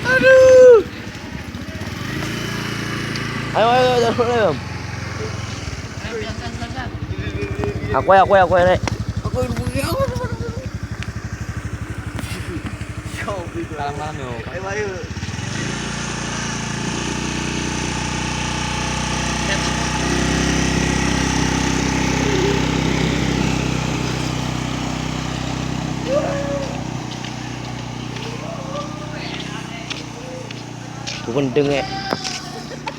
Aduh. Ayo, ayo. Aku ya, Nek. Malam-malam yo. Ayo. Gendeng